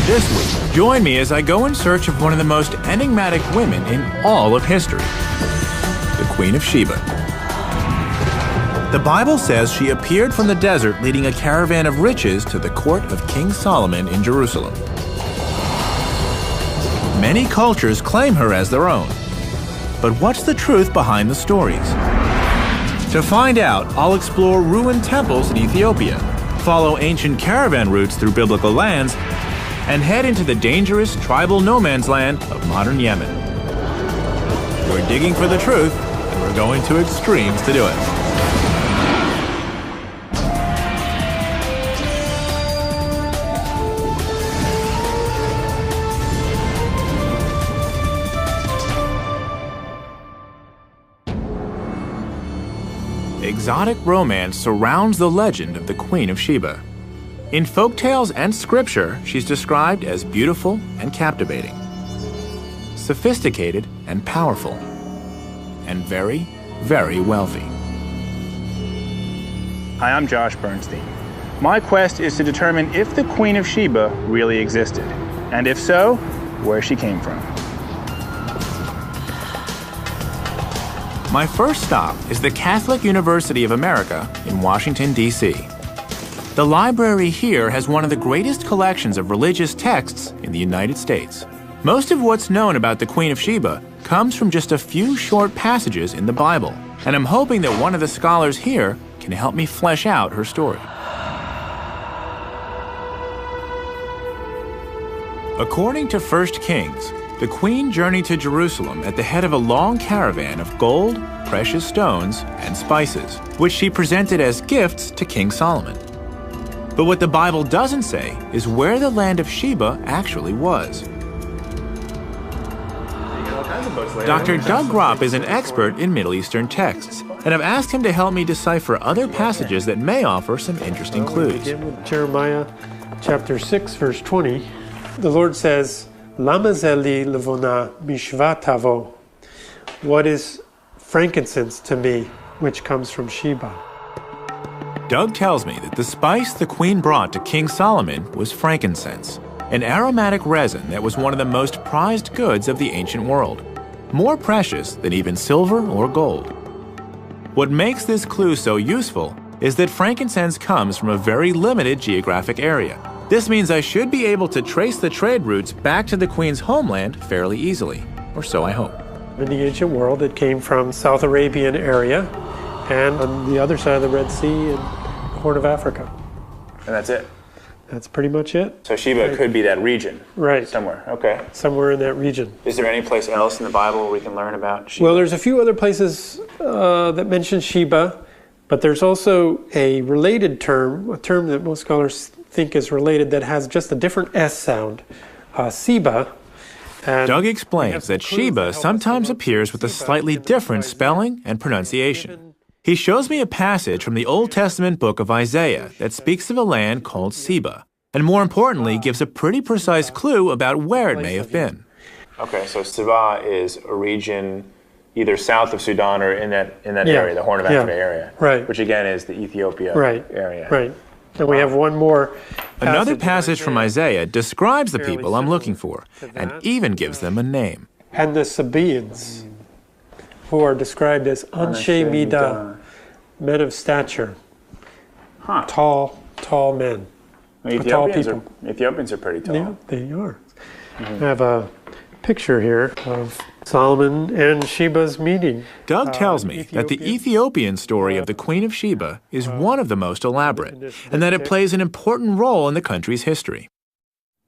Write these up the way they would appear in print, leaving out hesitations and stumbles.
This week, join me as I go in search of one of the most enigmatic women in all of history, the Queen of Sheba. The Bible says she appeared from the desert leading a caravan of riches to the court of King Solomon in Jerusalem. Many cultures claim her as their own. But what's the truth behind the stories? To find out, I'll explore ruined temples in Ethiopia, follow ancient caravan routes through biblical lands, and head into the dangerous tribal no man's land of modern Yemen. We're digging for the truth, and we're going to extremes to do it. Exotic romance surrounds the legend of the Queen of Sheba. In folktales and scripture, she's described as beautiful and captivating, sophisticated and powerful, and very, very wealthy. Hi, I'm Josh Bernstein. My quest is to determine if the Queen of Sheba really existed, and if so, where she came from. My first stop is the Catholic University of America in Washington, D.C. The library here has one of the greatest collections of religious texts in the United States. Most of what's known about the Queen of Sheba comes from just a few short passages in the Bible, and I'm hoping that one of the scholars here can help me flesh out her story. According to 1 Kings, the queen journeyed to Jerusalem at the head of a long caravan of gold, precious stones, and spices, which she presented as gifts to King Solomon. But what the Bible doesn't say is where the land of Sheba actually was. Dr. Doug Gropp is an expert in Middle Eastern texts, and I've asked him to help me decipher other passages that may offer some interesting clues. Begin with Jeremiah chapter 6, verse 20. The Lord says, Lama zeli levona mishva tavo. What is frankincense to me, which comes from Sheba? Doug tells me that the spice the queen brought to King Solomon was frankincense, an aromatic resin that was one of the most prized goods of the ancient world, more precious than even silver or gold. What makes this clue so useful is that frankincense comes from a very limited geographic area. This means I should be able to trace the trade routes back to the Queen's homeland fairly easily, or so I hope. In the ancient world, it came from South Arabian area and on the other side of the Red Sea and the Horn of Africa. And that's it? That's pretty much it. So Sheba could be that region? Right. Somewhere, okay. Somewhere in that region. Is there any place else in the Bible where we can learn about Sheba? Well, there's a few other places that mention Sheba, but there's also a related term, a term that most scholars think is related that has just a different S sound, Seba. Doug explains that Sheba sometimes appears with a slightly different spelling and pronunciation. He shows me a passage from the Old Testament book of Isaiah that speaks of a land called Seba, and more importantly, gives a pretty precise clue about where it may have been. Okay, so Seba is a region either south of Sudan or in that area, the Horn of Africa area, right? Which again is the Ethiopia area. Right. And we have one more. Another passage from Isaiah describes the people I'm looking for, and even gives them a name. And the Sabaeans, who are described as Anshe Midah, men of stature, tall men, tall people. Ethiopians are pretty tall. Yeah, they are. I have a picture here of Solomon and Sheba's meeting. Doug tells me that the Ethiopian story of the Queen of Sheba is one of the most elaborate, and that it plays an important role in the country's history.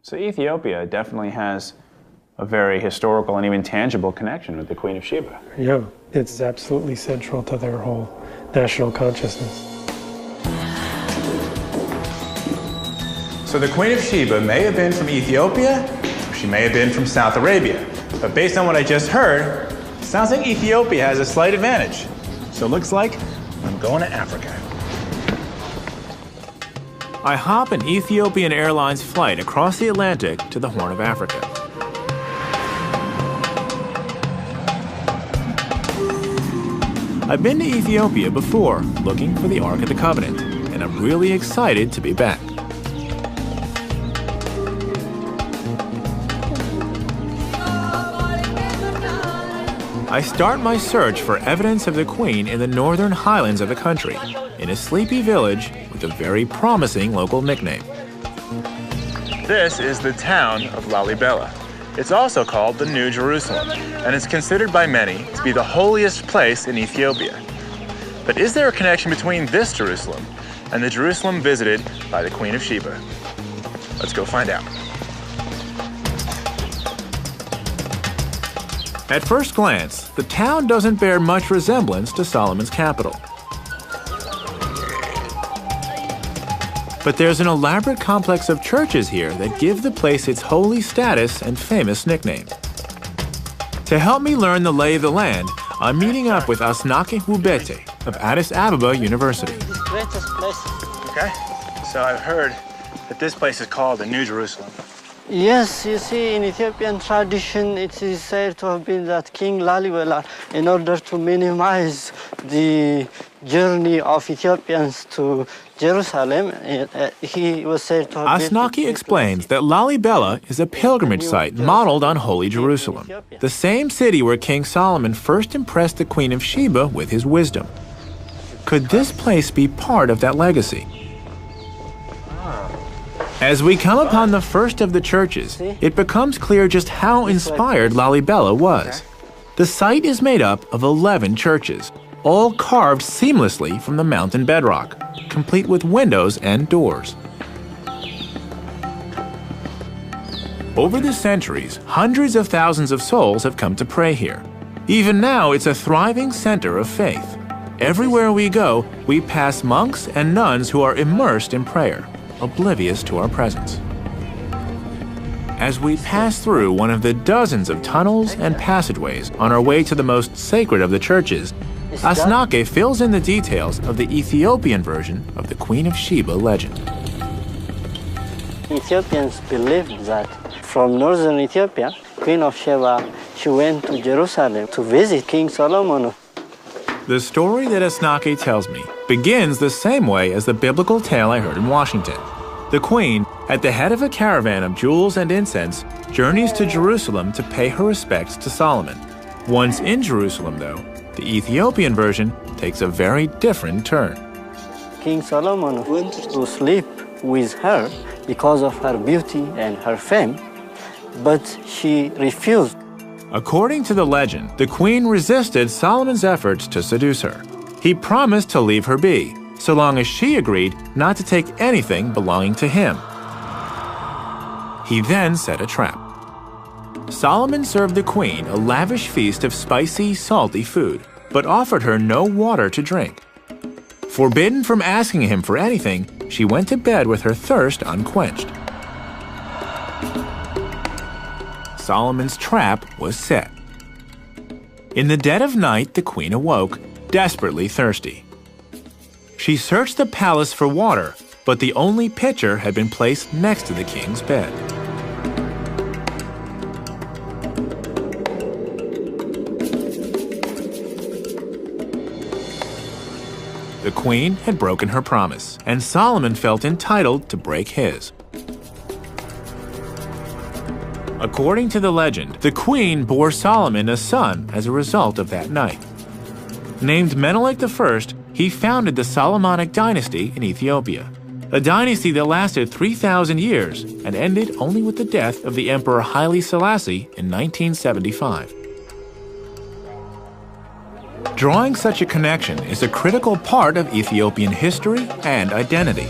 So Ethiopia definitely has a very historical and even tangible connection with the Queen of Sheba. Yeah, it's absolutely central to their whole national consciousness. So the Queen of Sheba may have been from Ethiopia, or she may have been from South Arabia. But based on what I just heard, it sounds like Ethiopia has a slight advantage. So it looks like I'm going to Africa. I hop an Ethiopian Airlines flight across the Atlantic to the Horn of Africa. I've been to Ethiopia before, looking for the Ark of the Covenant, and I'm really excited to be back. I start my search for evidence of the Queen in the northern highlands of the country, in a sleepy village with a very promising local nickname. This is the town of Lalibela. It's also called the New Jerusalem, and it's considered by many to be the holiest place in Ethiopia. But is there a connection between this Jerusalem and the Jerusalem visited by the Queen of Sheba? Let's go find out. At first glance, the town doesn't bear much resemblance to Solomon's capital. But there's an elaborate complex of churches here that give the place its holy status and famous nickname. To help me learn the lay of the land, I'm meeting up with Asnake Hubete of Addis Ababa University. Okay, so I've heard that this place is called the New Jerusalem. Yes, you see, in Ethiopian tradition, it is said to have been that King Lalibela, in order to minimize the journey of Ethiopians to Jerusalem, he was said to have Asnake explains that Lalibela is a pilgrimage site modeled on Holy Jerusalem, the same city where King Solomon first impressed the Queen of Sheba with his wisdom. Could this place be part of that legacy? As we come upon the first of the churches, it becomes clear just how inspired Lalibela was. The site is made up of 11 churches, all carved seamlessly from the mountain bedrock, complete with windows and doors. Over the centuries, hundreds of thousands of souls have come to pray here. Even now, it's a thriving center of faith. Everywhere we go, we pass monks and nuns who are immersed in prayer, oblivious to our presence. As we pass through one of the dozens of tunnels and passageways on our way to the most sacred of the churches, Asnake fills in the details of the Ethiopian version of the Queen of Sheba legend. Ethiopians believed that from northern Ethiopia, Queen of Sheba, she went to Jerusalem to visit King Solomon. The story that Asnake tells me begins the same way as the biblical tale I heard in Washington. The queen, at the head of a caravan of jewels and incense, journeys to Jerusalem to pay her respects to Solomon. Once in Jerusalem, though, the Ethiopian version takes a very different turn. King Solomon went to sleep with her because of her beauty and her fame, but she refused. According to the legend, the queen resisted Solomon's efforts to seduce her. He promised to leave her be, so long as she agreed not to take anything belonging to him. He then set a trap. Solomon served the queen a lavish feast of spicy, salty food, but offered her no water to drink. Forbidden from asking him for anything, she went to bed with her thirst unquenched. Solomon's trap was set. In the dead of night, the queen awoke, desperately thirsty. She searched the palace for water, but the only pitcher had been placed next to the king's bed. The queen had broken her promise, and Solomon felt entitled to break his. According to the legend, the queen bore Solomon a son as a result of that night. Named Menelik I, he founded the Solomonic dynasty in Ethiopia, a dynasty that lasted 3,000 years and ended only with the death of the Emperor Haile Selassie in 1975. Drawing such a connection is a critical part of Ethiopian history and identity.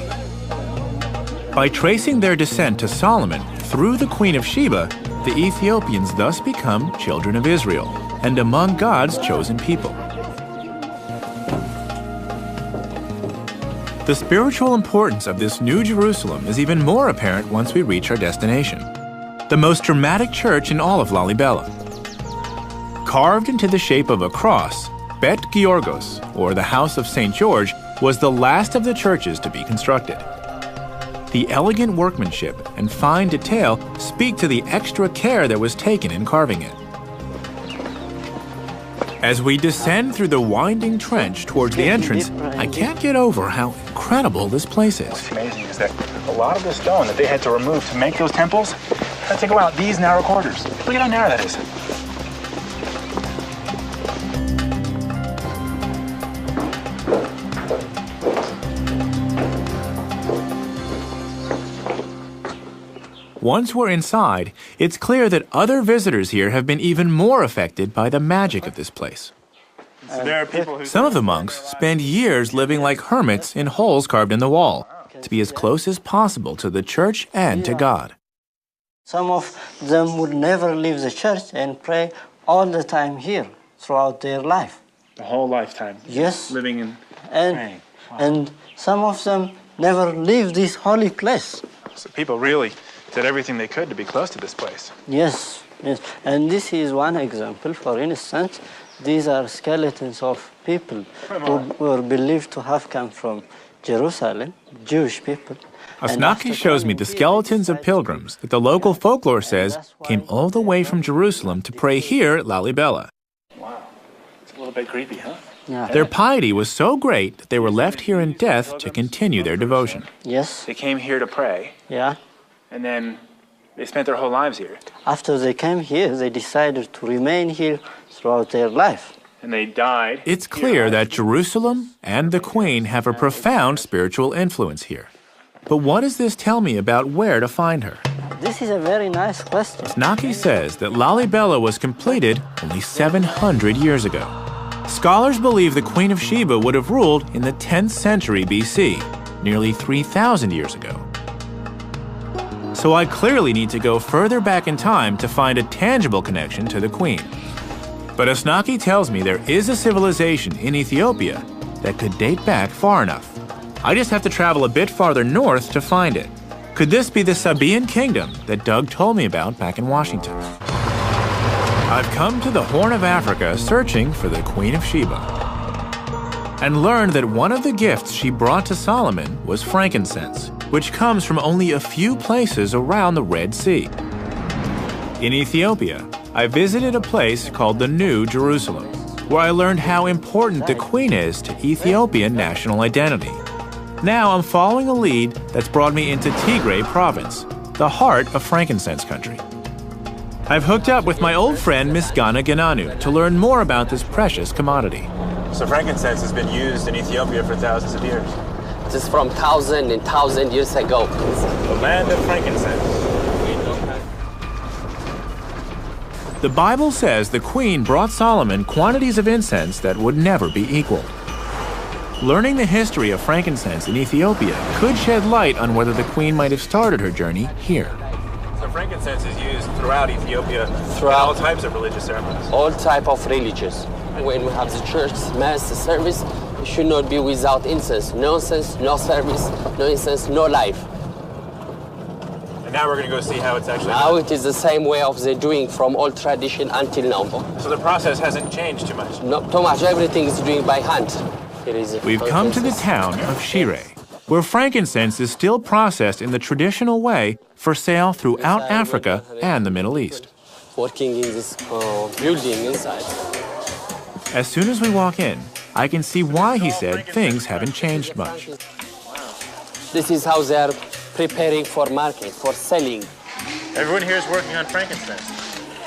By tracing their descent to Solomon through the Queen of Sheba, the Ethiopians thus become children of Israel and among God's chosen people. The spiritual importance of this New Jerusalem is even more apparent once we reach our destination, the most dramatic church in all of Lalibela. Carved into the shape of a cross, Bet Georgos, or the House of St. George, was the last of the churches to be constructed. The elegant workmanship and fine detail speak to the extra care that was taken in carving it. As we descend through the winding trench towards the entrance, I can't get over how incredible this place is. What's amazing is that a lot of the stone that they had to remove to make those temples had to go out these narrow corridors. Look at how narrow that is. Once we're inside, it's clear that other visitors here have been even more affected by the magic of this place. So there are people who... Some of the monks spend years living like hermits in holes carved in the wall, to be as close as possible to the church and to God. Some of them would never leave the church and pray all the time here throughout their life. The whole lifetime. Yes. Living and And, praying. Wow. and some of them never leave this holy place. So people really did everything they could to be close to this place. Yes, yes. And this is one example. For instance, these are skeletons of people who were believed to have come from Jerusalem, Jewish people. Asnaki shows me the skeletons of pilgrims that the local folklore says came all the way from Jerusalem to pray here at Lalibela. Wow. It's a little bit creepy, huh? Yeah. Their piety was so great that they were left here in death to continue their devotion. Yes, They came here to pray, yeah. and then they spent their whole lives here. After they came here, they decided to remain here throughout their life. And they died. It's clear that Jerusalem and the Queen have a profound spiritual influence here. But what does this tell me about where to find her? This is a very nice question. Asnaki says that Lalibela was completed only 700 years ago. Scholars believe the Queen of Sheba would have ruled in the 10th century BC, nearly 3,000 years ago. So I clearly need to go further back in time to find a tangible connection to the Queen. But Asnaki tells me there is a civilization in Ethiopia that could date back far enough. I just have to travel a bit farther north to find it. Could this be the Sabaean kingdom that Doug told me about back in Washington? I've come to the Horn of Africa searching for the Queen of Sheba, and learned that one of the gifts she brought to Solomon was frankincense, which comes from only a few places around the Red Sea. In Ethiopia, I visited a place called the New Jerusalem, where I learned how important the Queen is to Ethiopian national identity. Now I'm following a lead that's brought me into Tigray province, the heart of frankincense country. I've hooked up with my old friend Misgana Gananu to learn more about this precious commodity. So frankincense has been used in Ethiopia for thousands of years. This is from 1,000 years ago. The land of frankincense. The Bible says the Queen brought Solomon quantities of incense that would never be equaled. Learning the history of frankincense in Ethiopia could shed light on whether the Queen might have started her journey here. So frankincense is used throughout Ethiopia in Throughout. all types of religious ceremonies. All type of religions. When we have the church mass service, it should not be without incense. No incense, no service, no incense, no life. And now we're going to go see how it's actually Now done. it is the same way of the doing from old tradition until now. So the process hasn't changed too much. Not too much. Everything is doing by hand. It is We've come to the town of Shire, where frankincense is still processed in the traditional way for sale throughout Africa and the Middle East. Working in this building inside. As soon as we walk in, I can see why he said things haven't changed much. This is how they are preparing for market, for selling. Everyone here is working on frankincense.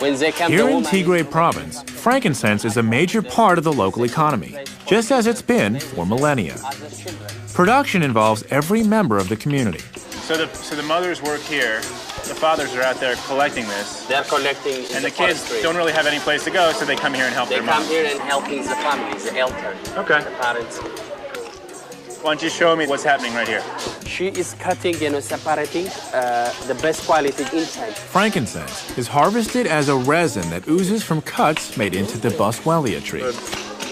When they come Here to in woman- Tigray province, frankincense is a major part of the local economy, just as it's been for millennia. Production involves every member of the community. So the mothers work here, the fathers are out there collecting this, They are collecting in and the kids forestry. don't really have any place to go, so they come here and help They their come moms. here and helping the family, the elder, Okay. the parents. Why don't you show me what's happening right here? She is cutting, separating the best quality incense. Frankincense is harvested as a resin that oozes from cuts made into the boswellia tree.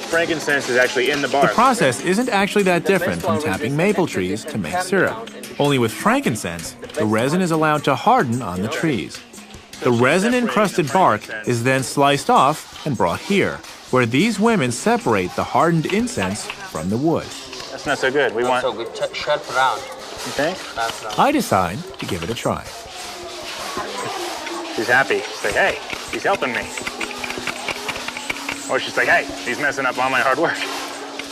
Frankincense is actually in the The bark. process isn't actually that different from tapping maple trees to make syrup. Only with frankincense, the resin is allowed to harden on the trees. The resin-encrusted bark is then sliced off and brought here, where these women separate the hardened incense from the wood. That's not so good. We want, So good, sharp round. you think? That's round. I decide to give it a try. She's happy. She's like, hey, he's helping me. Or she's like, hey, he's messing up all my hard work.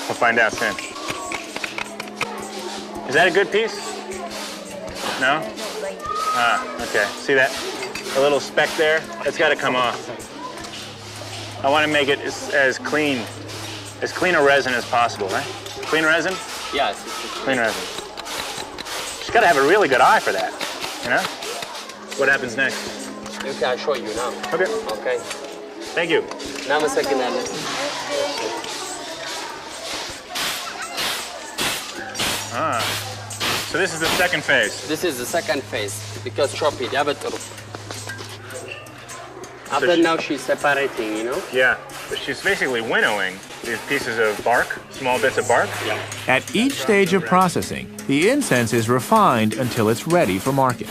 We'll find out soon. Is that a good piece? No? Ah, okay. See that? A little speck there? That's got to come off. I want to make it as clean a resin as possible, right? Clean resin? Yes. Clean resin. She's got to have a really good eye for that, you know? What happens next? You can show you now. Okay. Okay. Thank you. Namaste, Kinale. So this is the second phase. This is the second phase because chop it. After now she's separating, you know? Yeah, but she's basically winnowing these pieces of bark, small bits of bark. Yeah. At each stage of processing, the incense is refined until it's ready for market.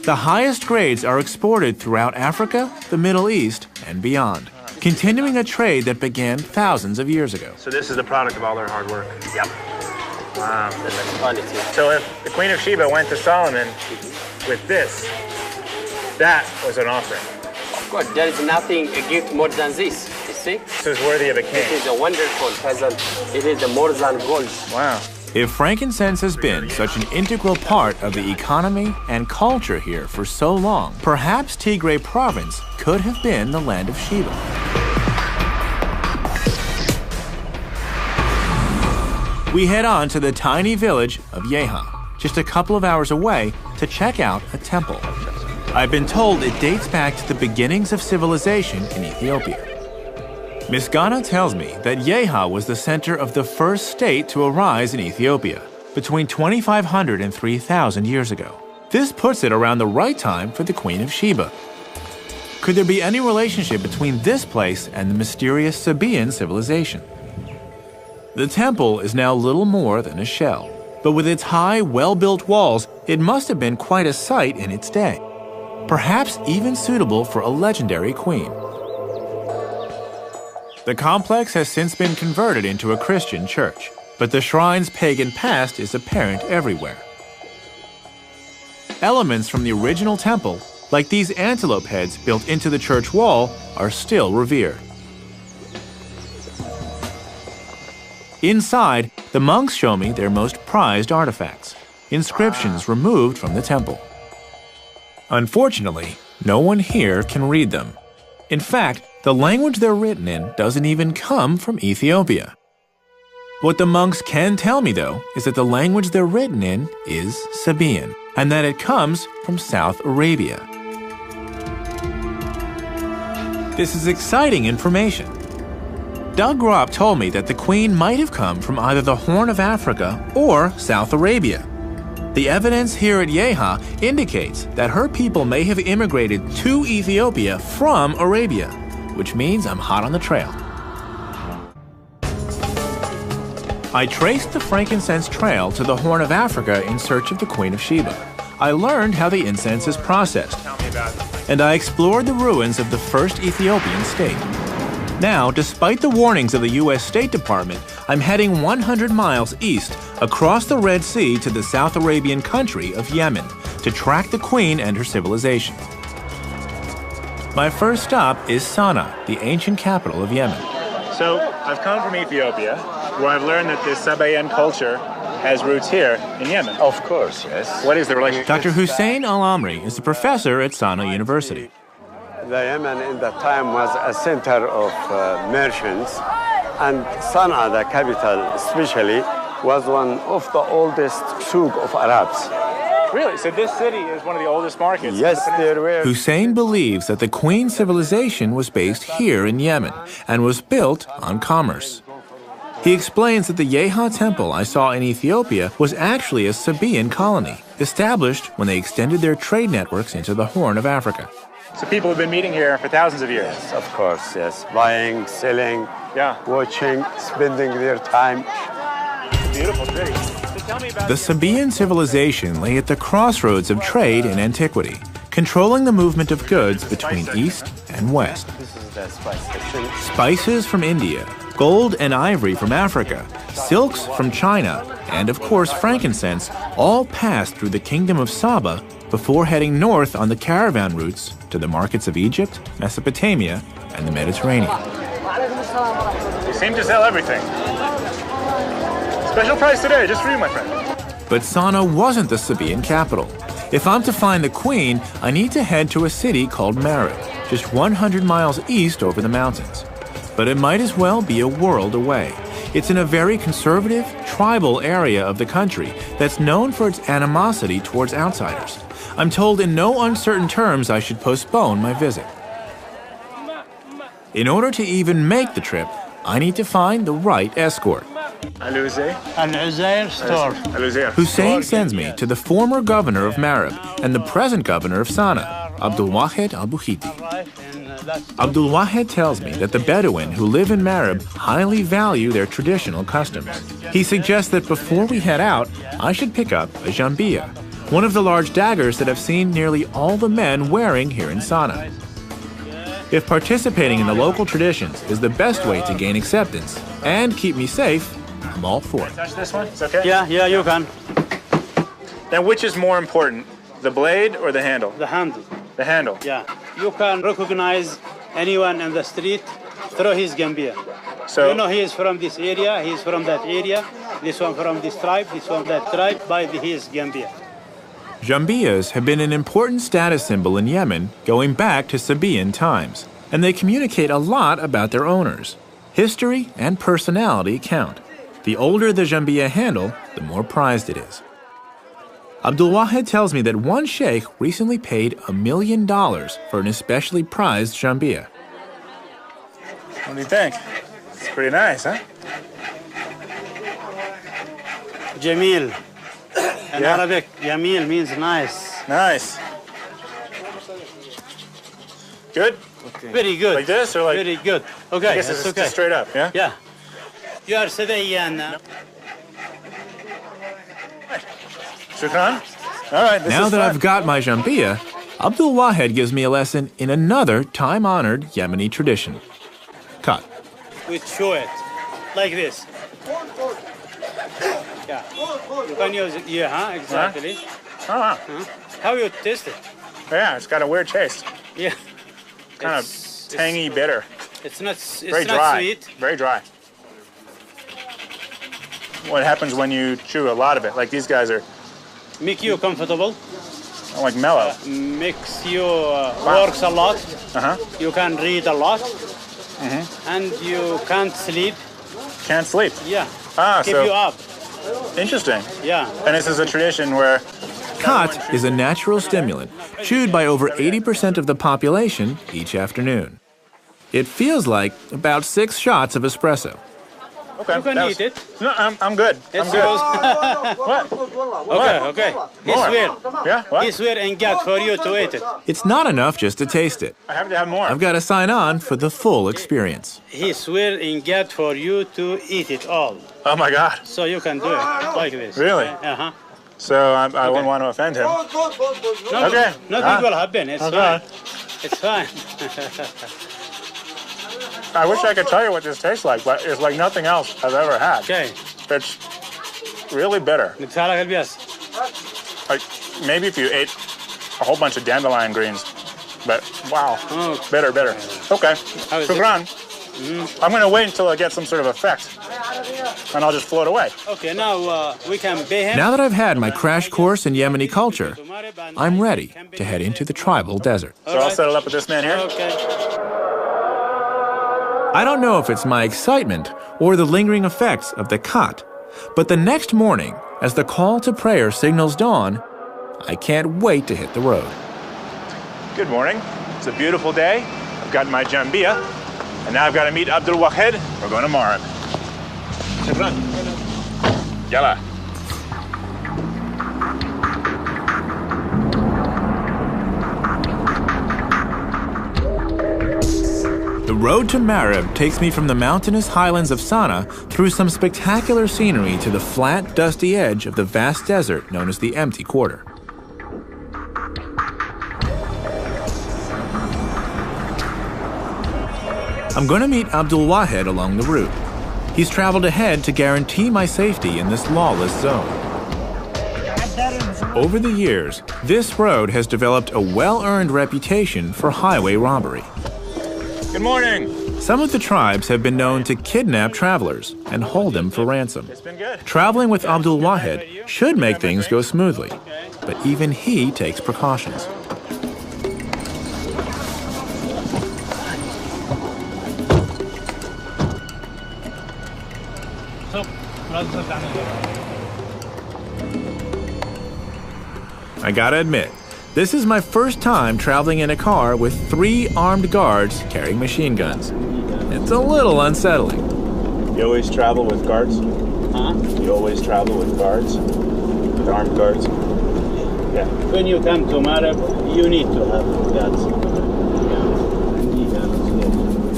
The highest grades are exported throughout Africa, the Middle East, and beyond, continuing a trade that began thousands of years ago. So this is the product of all their hard work. Yep. Wow. The next quality. So if the Queen of Sheba went to Solomon with this, that was an offering. Of course, there is nothing a gift more than this. You see? This is worthy of a king. It is a wonderful present. It is the more than gold. Wow. If frankincense has been such an integral part of the economy and culture here for so long, perhaps Tigray province could have been the land of Sheba. We head on to the tiny village of Yeha, just a couple of hours away, to check out a temple. I've been told it dates back to the beginnings of civilization in Ethiopia. Miss Ghana tells me that Yeha was the center of the first state to arise in Ethiopia, between 2,500 and 3,000 years ago. This puts it around the right time for the Queen of Sheba. Could there be any relationship between this place and the mysterious Sabaean civilization? The temple is now little more than a shell, but with its high, well-built walls, it must have been quite a sight in its day. Perhaps even suitable for a legendary queen. The complex has since been converted into a Christian church, but the shrine's pagan past is apparent everywhere. Elements from the original temple, like these antelope heads built into the church wall, are still revered. Inside, the monks show me their most prized artifacts, inscriptions removed from the temple. Unfortunately, no one here can read them. In fact, the language they're written in doesn't even come from Ethiopia. What the monks can tell me, though, is that the language they're written in is Sabaean, and that it comes from South Arabia. This is exciting information. Doug Gropp told me that the queen might have come from either the Horn of Africa or South Arabia. The evidence here at Yeha indicates that her people may have immigrated to Ethiopia from Arabia, which means I'm hot on the trail. I traced the frankincense trail to the Horn of Africa in search of the Queen of Sheba. I learned how the incense is processed, and I explored the ruins of the first Ethiopian state. Now, despite the warnings of the U.S. State Department, I'm heading 100 miles east across the Red Sea to the South Arabian country of Yemen to track the Queen and her civilization. My first stop is Sana'a, the ancient capital of Yemen. So I've come from Ethiopia, where I've learned that this Sabaean culture has roots here in Yemen. Of course, yes. What is the relationship? Dr. Hussein Al-Amri is a professor at Sana'a University. The Yemen in that time was a center of merchants, and Sana'a, the capital especially, was one of the oldest souk of Arabs. Really? So this city is one of the oldest markets? Yes, there were. Hussein believes that the Queen civilization was based here in Yemen and was built on commerce. He explains that the Yeha temple I saw in Ethiopia was actually a Sabaean colony, established when they extended their trade networks into the Horn of Africa. So people have been meeting here for thousands of years? Yes, of course, yes. Buying, selling, Yeah. watching, spending their time. Beautiful city. So tell me about The Sabaean civilization lay at the crossroads of trade and antiquity, controlling the movement of goods between East and West. This is the spice section. Spices from India, gold and ivory from Africa, silks from China, and of course frankincense all passed through the kingdom of Saba before heading north on the caravan routes to the markets of Egypt, Mesopotamia, and the Mediterranean. You seem to sell everything. Special price today, just for you, my friend. But Sana'a wasn't the Sabaean capital. If I'm to find the queen, I need to head to a city called Marib, just 100 miles east over the mountains. But it might as well be a world away. It's in a very conservative, tribal area of the country that's known for its animosity towards outsiders. I'm told in no uncertain terms I should postpone my visit. In order to even make the trip, I need to find the right escort. Al-Uzair store. Hussein sends me to the former governor of Marib and the present governor of Sana'a, Abdul Wahed al-Bukhiti. Abdul Wahed tells me that the Bedouin who live in Marib highly value their traditional customs. He suggests that before we head out, I should pick up a jambiya, one of the large daggers that I've seen nearly all the men wearing here in Sana'a. If participating in the local traditions is the best way to gain acceptance and keep me safe, I'm all for it. Touch this one? It's okay? Yeah, you can. Then which is more important, the blade or the handle? The handle. The handle. Yeah. You can recognize anyone in the street through his gambia. So you know he is from this area, he is from that area, this one from this tribe, this one that tribe, by his gambia. Jambiyas have been an important status symbol in Yemen going back to Sabaean times, and they communicate a lot about their owners. History and personality count. The older the jambiya handle, the more prized it is. Abdul Wahed tells me that one sheikh recently paid $1 million for an especially prized jambiya. what do you think? It's pretty nice, huh? Jamil. In Yeah. Arabic, Jamil means nice. Nice. Good? Very good. Like this or like? Very good. Okay, I guess that's it's okay. just straight up, yeah? Yeah. You are Sabaean. Shukran? All right, this Now is that fun. I've got my jambiya, Abdul Wahed gives me a lesson in another time-honored Yemeni tradition. Cut. We chew it like this. Yeah. You can use it. Yeah, exactly. Oh, How you taste it? yeah, it's got a weird taste. Yeah. Kind It's- of tangy, bitter. It's not. Very It's not dry. sweet. Very dry. What happens when you chew a lot of it? Like these guys are Make you comfortable. like mellow. Makes you works a lot. Uh-huh. You can read a lot. And you can't sleep. Can't sleep. Yeah. Ah, Keep so you up. interesting. Yeah. And this is a tradition where Khat is a natural stimulant, chewed by over 80% of the population each afternoon. It feels like about 6 shots of espresso. okay, You can that eat it. No, I'm good. It's I'm good. yours. What? Okay. He More. swear. Yeah. What? He swear in God for you to eat it. It's not enough just to taste it. I have to have more. I've got to sign on for the full experience. He swear in God for you to eat it all. Oh my God. So you can do it like this. Really? Uh-huh. So I wouldn't want to offend him. No, Okay. Nothing will happen. It's Okay. fine. It's fine. I wish I could tell you what this tastes like, but it's like nothing else I've ever had. Okay. It's really bitter. نتفرج البياس. Like maybe if you ate a whole bunch of dandelion greens, but wow, Oh. bitter. Okay, How is it? shukran. I'm gonna wait until I get some sort of effect, and I'll just float away. Okay, now we can pay him. Now that I've had my crash course in Yemeni culture, I'm ready to head into the tribal desert. So I'll settle up with this man here. Okay. I don't know if it's my excitement or the lingering effects of the Khat, but the next morning, as the call to prayer signals dawn, I can't wait to hit the road. Good morning. It's a beautiful day. I've got my jambiya, and now I've got to meet Abdul Wahed. We're going to Marib. Shukran. Yalla. The road to Marib takes me from the mountainous highlands of Sana'a through some spectacular scenery to the flat, dusty edge of the vast desert known as the Empty Quarter. I'm going to meet Abdul Wahed along the route. He's traveled ahead to guarantee my safety in this lawless zone. Over the years, this road has developed a well-earned reputation for highway robbery. Good morning. Some of the tribes have been known to kidnap travelers and hold them for ransom. It's been good. Traveling with Abdul Wahed should make things go smoothly, but even he takes precautions. I gotta admit, This is my first time traveling in a car with 3 armed guards carrying machine guns. It's a little unsettling. You always travel with guards? Huh? You always travel with guards? With armed guards? Yeah. When you come to Marib, you need to have guards.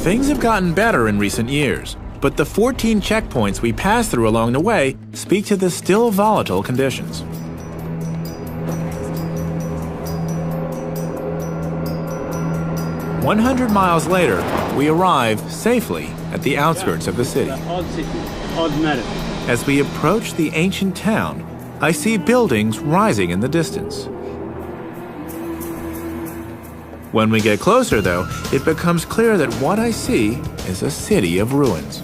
Things have gotten better in recent years, but the 14 checkpoints we passed through along the way speak to the still volatile conditions. "100 miles later, we arrive safely at the outskirts of the city. Old city, old Marib. As we approach the ancient town, I see buildings rising in the distance. When we get closer, though, it becomes clear that what I see is a city of ruins.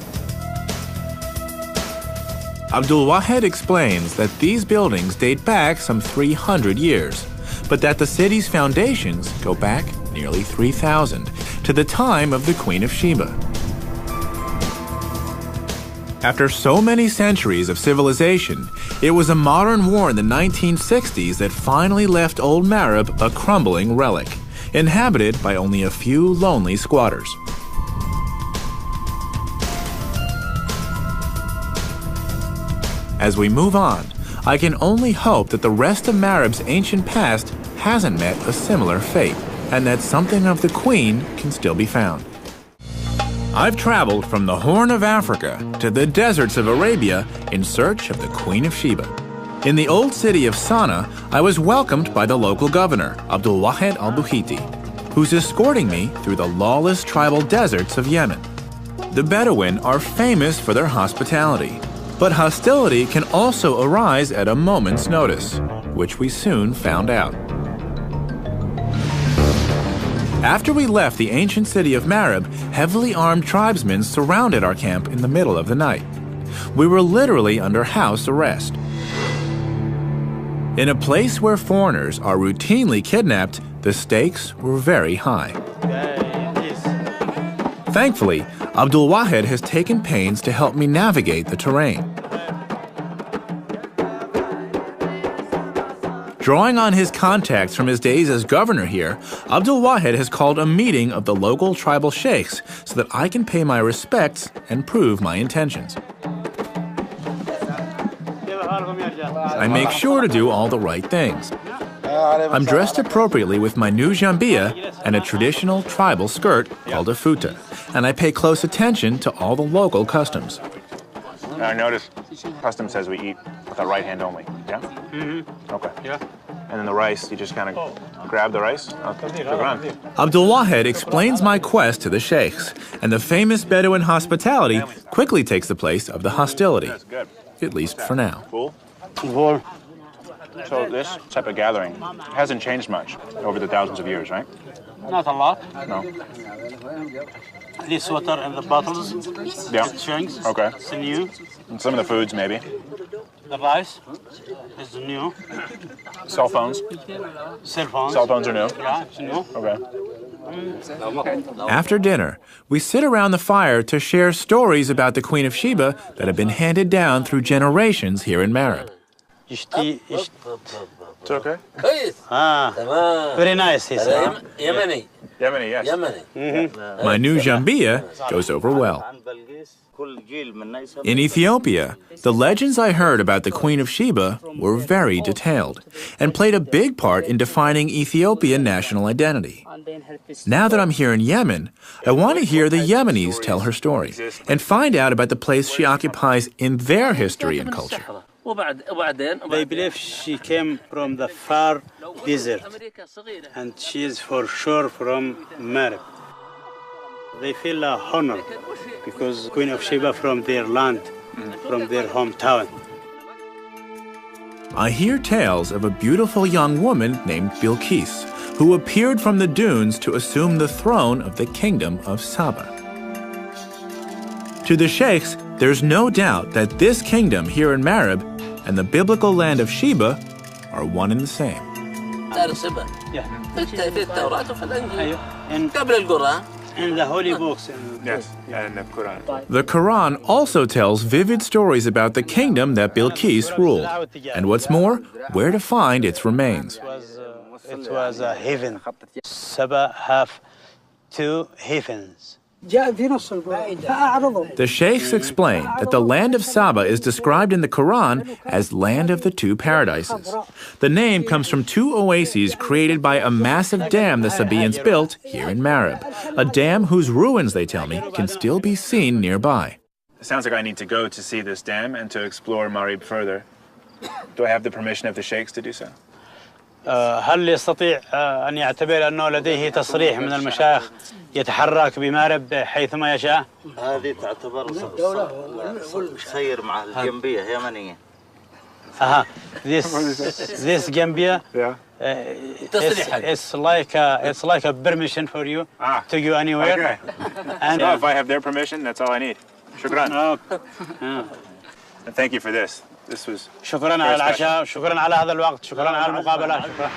Abdul Wahed explains that these buildings date back some 300 years, but that the city's foundations go back nearly 3,000 to the time of the Queen of Sheba. After so many centuries of civilization, it was a modern war in the 1960s that finally left old Marib a crumbling relic, inhabited by only a few lonely squatters. As we move on, I can only hope that the rest of Marib's ancient past hasn't met a similar fate, and that something of the Queen can still be found. I've traveled from the Horn of Africa to the deserts of Arabia in search of the Queen of Sheba. In the old city of Sana'a, I was welcomed by the local governor, Abdul Wahed al-Buhiti, who's escorting me through the lawless tribal deserts of Yemen. The Bedouin are famous for their hospitality, but hostility can also arise at a moment's notice, which we soon found out. After we left the ancient city of Marib, heavily armed tribesmen surrounded our camp in the middle of the night. We were literally under house arrest. In a place where foreigners are routinely kidnapped, the stakes were very high. Thankfully, Abdul Wahed has taken pains to help me navigate the terrain. Drawing on his contacts from his days as governor here, Abdul Wahed has called a meeting of the local tribal sheikhs so that I can pay my respects and prove my intentions. I make sure to do all the right things. I'm dressed appropriately with my new jambia and a traditional tribal skirt called a futa, and I pay close attention to all the local customs. I notice custom says we eat with our right hand only, yeah? Mm-hmm. Okay. Yeah. And then the rice, you just kind of grab the rice? Okay. Abdul Wahed explains my quest to the sheikhs, and the famous Bedouin hospitality quickly takes the place of the hostility, at least for now. Cool. So this type of gathering hasn't changed much over the thousands of years, right? Not a lot. No. This water in the bottles. Yeah. Drinks. Okay. It's new. And some of the foods, maybe. The rice is new. Cell phones. Cell phones. Cell phones are new. Yeah, it's new. Okay. After dinner, we sit around the fire to share stories about the Queen of Sheba that have been handed down through generations here in Marib. It's okay. Very nice, he said. Yemeni. Yemeni, yes. Yemeni. My new jambia goes over well. In Ethiopia, the legends I heard about the Queen of Sheba were very detailed and played a big part in defining Ethiopian national identity. Now that I'm here in Yemen, I want to hear the Yemenis tell her story and find out about the place she occupies in their history and culture. They believe she came from the far desert, and she is for sure from Marib. They feel honor because Queen of Sheba from their land, from their hometown. I hear tales of a beautiful young woman named Bilqis, who appeared from the dunes to assume the throne of the kingdom of Saba. To the sheikhs, there's no doubt that this kingdom here in Marib and the biblical land of Sheba are one and the same. In the holy books. Yes, and in the Quran. The Quran also tells vivid stories about the kingdom that Bilqis ruled, and what's more, where to find its remains. it was a heaven. Sheba have 2 heavens. The sheikhs explain that the land of Saba is described in the Quran as land of the 2 paradises. The name comes from 2 oases created by a massive dam the Sabaeans built here in Marib, a dam whose ruins, they tell me, can still be seen nearby. It sounds like I need to go to see this dam and to explore Marib further. Do I have the permission of the sheikhs to do so? هل يستطيع أن يعتبر أنه لديه تصريح من المشايخ يتحرك بمارب حيثما يشاء؟ هذه تعتبر سير مع الجنبية يمنية. This Gambia, it's like a permission for you to go anywhere. Okay. And so if I have their permission, that's all I need. Shukran. And thank you for this. This was شكرا على العشاء، شكرا على هذا الوقت، شكرا على المقابلة، شكرا.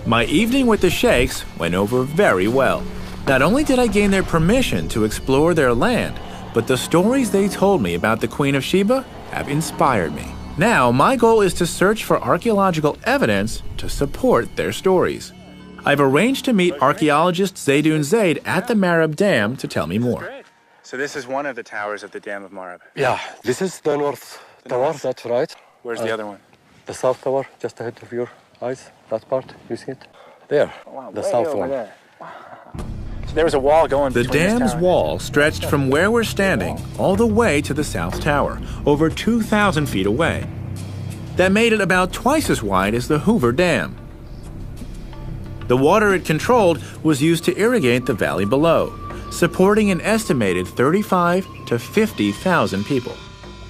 My evening with the sheikhs went over very well. Not only did I gain their permission to explore their land, but the stories they told me about the Queen of Sheba have inspired me. Now, my goal is to search for archaeological evidence to support their stories. I've arranged to meet archaeologist Zaydoun Zaid at the Marib Dam to tell me more. So this is one of the towers of the Dam of Marib. Yeah, this is the north tower, that's right. Where's the other one? The south tower, just ahead of your eyes, that part, you see it? There, the south one. There. Wow. So there was a wall going The between dam's wall stretched from where we're standing all the way to the south tower, over 2,000 feet away. That made it about twice as wide as the Hoover Dam. The water it controlled was used to irrigate the valley below, supporting an estimated 35 to 50,000 people.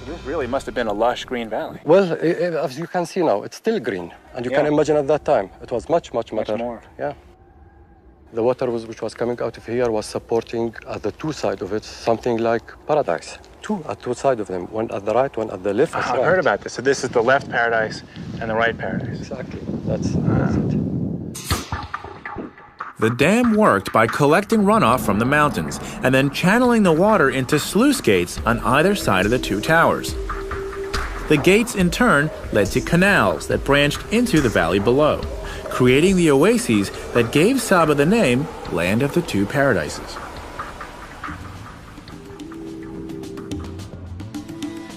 This really must have been a lush green valley. Well, as you can see now, it's still green. And you can imagine at that time, it was much more. Yeah. The water which was coming out of here was supporting at the 2 sides of it, something like paradise. 2 at 2 sides of them, one at the right, one at the left. I've heard about this. So this is the left paradise and the right paradise. Exactly. That's it. The dam worked by collecting runoff from the mountains and then channeling the water into sluice gates on either side of the 2 towers. The gates, in turn, led to canals that branched into the valley below, creating the oases that gave Saba the name Land of the 2 Paradises.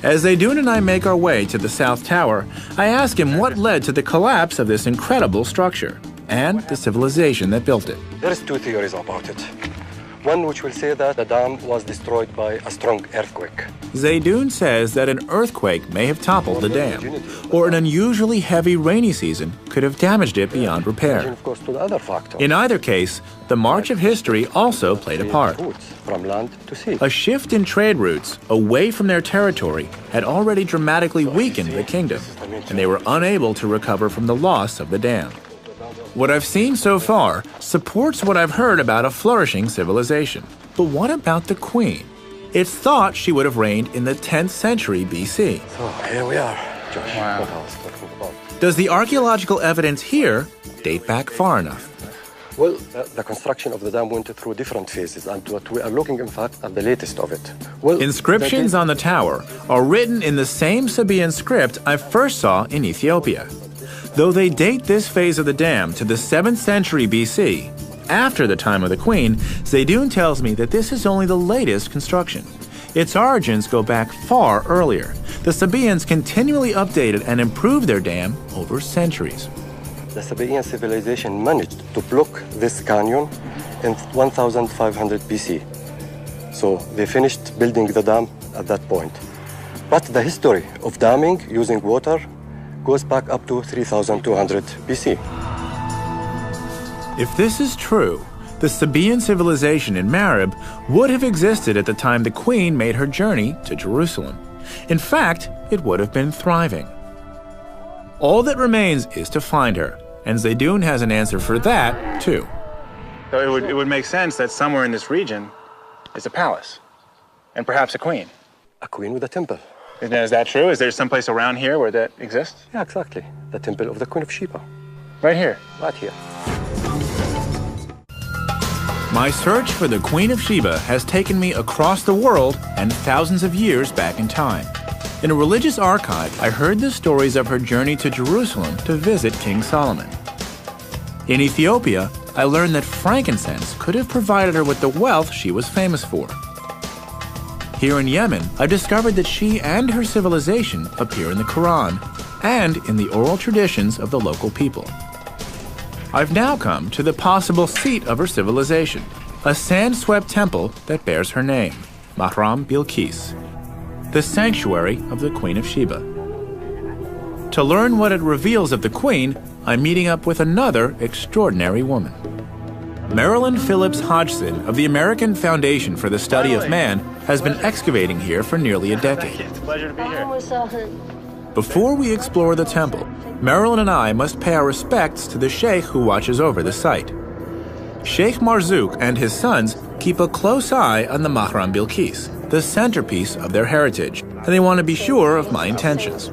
As Zaydoun and I make our way to the South Tower, I ask him what led to the collapse of this incredible structure and the civilization that built it. There's 2 theories about it. One which will say that the dam was destroyed by a strong earthquake. Zaydoun says that an earthquake may have toppled the dam, or an unusually heavy rainy season could have damaged it beyond repair. Of course, to the other factor. In either case, the march of history also played a part. From land to sea. A shift in trade routes away from their territory had already dramatically weakened the kingdom, and they were unable to recover from the loss of the dam. What I've seen so far supports what I've heard about a flourishing civilization. But what about the queen? It's thought she would have reigned in the 10th century BC. So here we are, Josh. Wow. What I was talking about. Does the archaeological evidence here date back far enough? Well, the construction of the dam went through different phases, and what we are looking, in fact, at the latest of it. Well, inscriptions on the tower are written in the same Sabaean script I first saw in Ethiopia. Though they date this phase of the dam to the 7th century BC, after the time of the queen, Zaydoun tells me that this is only the latest construction. Its origins go back far earlier. The Sabaeans continually updated and improved their dam over centuries. The Sabaean civilization managed to block this canyon in 1500 BC. So they finished building the dam at that point. But the history of damming using water goes back up to 3200 BC. If this is true, the Sabaean civilization in Marib would have existed at the time the queen made her journey to Jerusalem. In fact, it would have been thriving. All that remains is to find her, and Zaydoun has an answer for that, too. So it would make sense that somewhere in this region is a palace, and perhaps a queen. A queen with a temple. Is that true? Is there someplace around here where that exists? Yeah, exactly. The temple of the Queen of Sheba. Right here? Right here. My search for the Queen of Sheba has taken me across the world and thousands of years back in time. In a religious archive, I heard the stories of her journey to Jerusalem to visit King Solomon. In Ethiopia, I learned that frankincense could have provided her with the wealth she was famous for. Here in Yemen, I discovered that she and her civilization appear in the Quran and in the oral traditions of the local people. I've now come to the possible seat of her civilization, a sand-swept temple that bears her name, Mahram Bilqis, the sanctuary of the Queen of Sheba. To learn what it reveals of the Queen, I'm meeting up with another extraordinary woman. Marilyn Phillips Hodgson of the American Foundation for the Study of Man has been excavating here for nearly a decade. It's a pleasure to be here. Before we explore the temple, Marilyn and I must pay our respects to the sheikh who watches over the site. Sheikh Marzouk and his sons keep a close eye on the Mahram Bilqis, the centerpiece of their heritage, and they want to be sure of my intentions.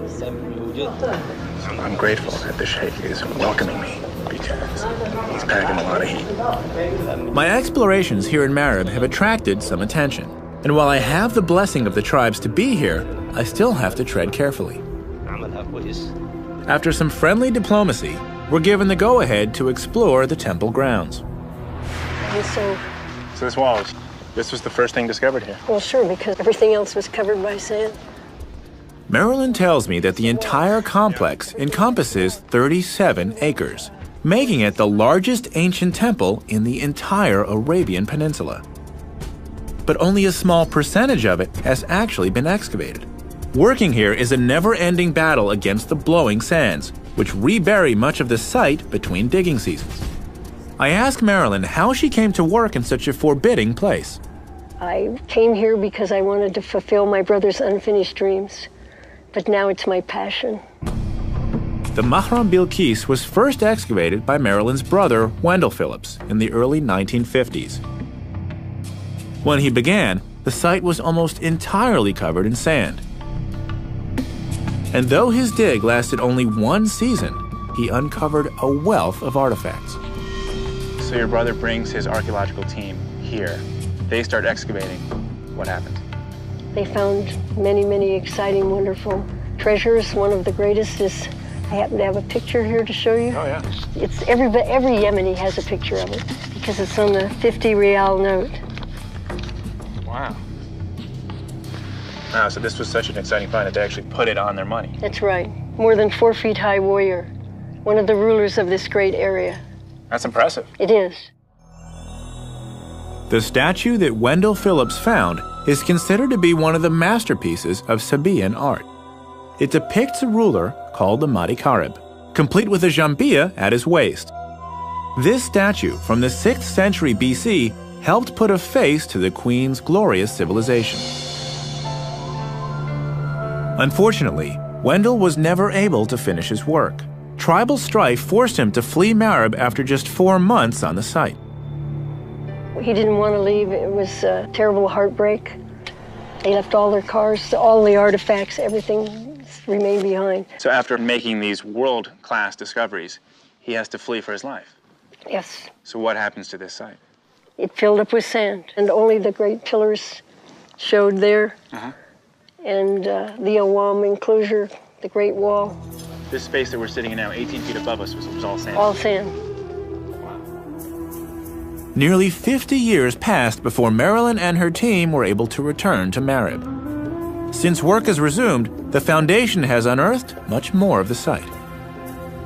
I'm grateful that the sheikh is welcoming me because he's packing a lot of heat. My explorations here in Marib have attracted some attention, and while I have the blessing of the tribes to be here, I still have to tread carefully. After some friendly diplomacy, we're given the go-ahead to explore the temple grounds. So this wall, this was the first thing discovered here? Well, sure, because everything else was covered by sand. Marilyn tells me that the entire complex encompasses 37 acres, making it the largest ancient temple in the entire Arabian Peninsula. But only a small percentage of it has actually been excavated. Working here is a never-ending battle against the blowing sands, which rebury much of the site between digging seasons. I ask Marilyn how she came to work in such a forbidding place. I came here because I wanted to fulfill my brother's unfinished dreams, but now it's my passion. The Mahram Bilqis was first excavated by Marilyn's brother, Wendell Phillips, in the early 1950s. When he began, the site was almost entirely covered in sand. And though his dig lasted only one season, he uncovered a wealth of artifacts. So your brother brings his archaeological team here. They start excavating. What happened? They found many, many exciting, wonderful treasures. One of the greatest is, I happen to have a picture here to show you. Oh, yeah. It's every Yemeni has a picture of it because it's on the 50 rial note. Wow. Wow, so this was such an exciting find that they actually put it on their money. That's right. More than 4 feet high warrior, one of the rulers of this great area. That's impressive. It is. The statue that Wendell Phillips found is considered to be one of the masterpieces of Sabaean art. It depicts a ruler called the Mahdi Karib, complete with a jambia at his waist. This statue from the 6th century BC helped put a face to the Queen's glorious civilization. Unfortunately, Wendell was never able to finish his work. Tribal strife forced him to flee Marib after just 4 months on the site. He didn't want to leave. It was a terrible heartbreak. They left all their cars, all the artifacts, everything remained behind. So after making these world-class discoveries, he has to flee for his life? Yes. So what happens to this site? It filled up with sand, and only the great pillars showed there, and the Awam enclosure, the Great Wall. This space that we're sitting in now, 18 feet above us, was all sand? All sand. Nearly 50 years passed before Marilyn and her team were able to return to Marib. Since work has resumed, the Foundation has unearthed much more of the site.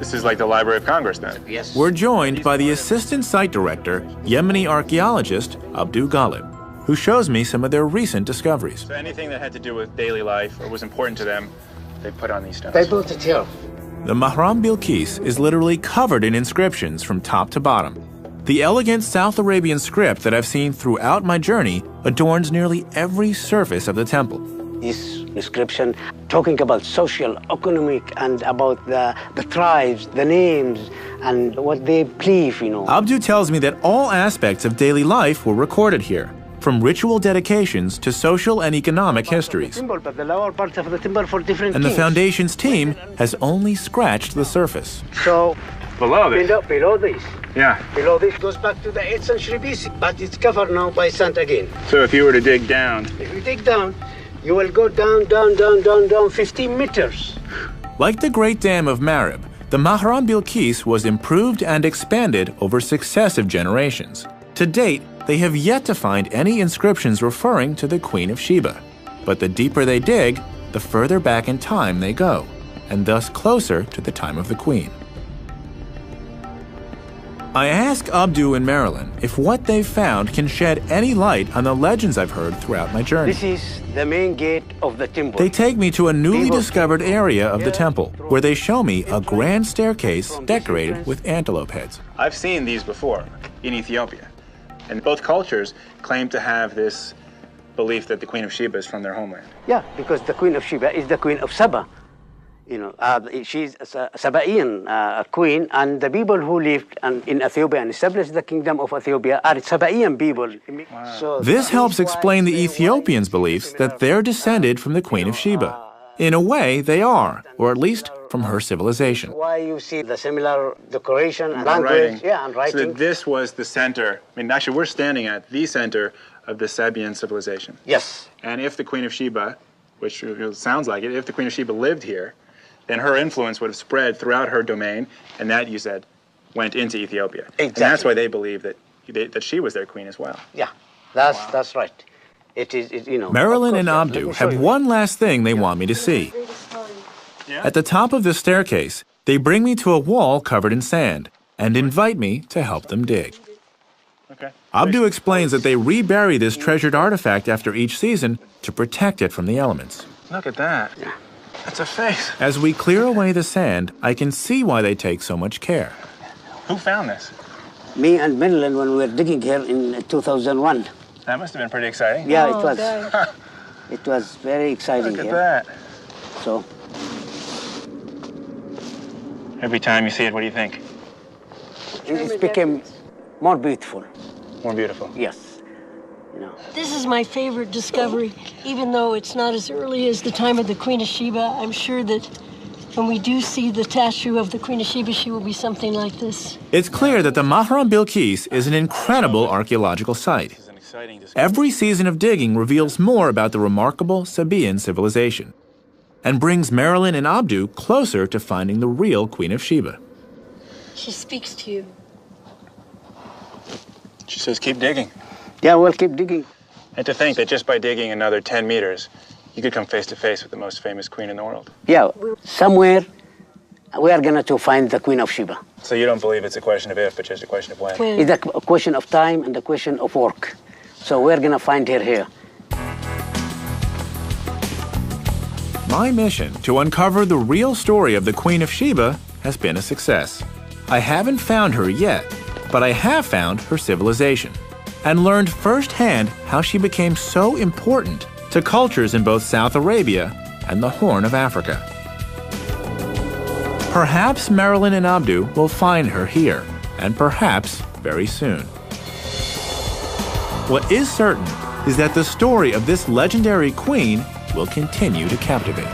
This is like the Library of Congress, then? Yes. We're joined by the Assistant Site Director, Yemeni archaeologist Abdu Ghalib, who shows me some of their recent discoveries. So anything that had to do with daily life or was important to them, they put on these stones. They built it here. The Mahram Bilqis is literally covered in inscriptions from top to bottom. The elegant South Arabian script that I've seen throughout my journey adorns nearly every surface of the temple. This inscription talking about social, economic, and about the tribes, the names, and what they believe, Abdu tells me that all aspects of daily life were recorded here, from ritual dedications to social and economic histories. But the lower part of the timber for different And the things. Foundation's team has only scratched the surface. So, Below this? below this. Yeah. Below this goes back to the 8th century BC, but it's covered now by sand again. So if you were to dig down, If you dig down, You will go down 15 meters. Like the Great Dam of Marib, the Mahram Bilqis was improved and expanded over successive generations. To date, they have yet to find any inscriptions referring to the Queen of Sheba. But the deeper they dig, the further back in time they go, and thus closer to the time of the Queen. I ask Abdu and Marilyn if what they've found can shed any light on the legends I've heard throughout my journey. This is the main gate of the temple. They take me to a newly discovered area of the temple, where they show me a grand staircase decorated with antelope heads. I've seen these before in Ethiopia, and both cultures claim to have this belief that the Queen of Sheba is from their homeland. Yeah, because the Queen of Sheba is the Queen of Saba. You know, she's a Sabaean queen, and the people who lived in Ethiopia and established the kingdom of Ethiopia are Sabaean people. Wow. So this helps explain the Ethiopians' beliefs that they're descended from the Queen of Sheba. In a way, they are, or at least from her civilization. Why you see the similar decoration and language, writing. yeah, and writing. So that this was the center. I mean, actually, we're standing at the center of the Sabaean civilization. Yes. And if the Queen of Sheba, which sounds like it, if the Queen of Sheba lived here, then her influence would have spread throughout her domain, and that, you said, went into Ethiopia. Exactly. And that's why they believe that she was their queen as well. Yeah, that's right. It is, you know. Marilyn and Abdu have one last thing they want me to see. At the top of the staircase, they bring me to a wall covered in sand and invite me to help them dig. Okay. Abdu explains that they rebury this treasured artifact after each season to protect it from the elements. Look at that. Yeah. That's a face. As we clear away the sand, I can see why they take so much care. Who found this? Me and Marilyn when we were digging here in 2001. That must have been pretty exciting. Yeah, it was. It was very exciting. Look at that. So. Every time you see it, what do you think? It became more beautiful. More beautiful. Yes. You know. This is my favorite discovery. Even though it's not as early as the time of the Queen of Sheba, I'm sure that when we do see the statue of the Queen of Sheba, she will be something like this. It's clear that the Mahram Bilqis is an incredible archaeological site. Every season of digging reveals more about the remarkable Sabaean civilization and brings Marilyn and Abdu closer to finding the real Queen of Sheba. She speaks to you. She says, keep digging. Yeah, we'll keep digging. And to think that just by digging another 10 meters, you could come face to face with the most famous queen in the world. Yeah, somewhere we are going to find the Queen of Sheba. So you don't believe it's a question of if, but just a question of when? It's a question of time and a question of work. So we're going to find her here. My mission to uncover the real story of the Queen of Sheba has been a success. I haven't found her yet, but I have found her civilization and learned firsthand how she became so important to cultures in both South Arabia and the Horn of Africa. Perhaps Marilyn and Abdu will find her here, and perhaps very soon. What is certain is that the story of this legendary queen will continue to captivate.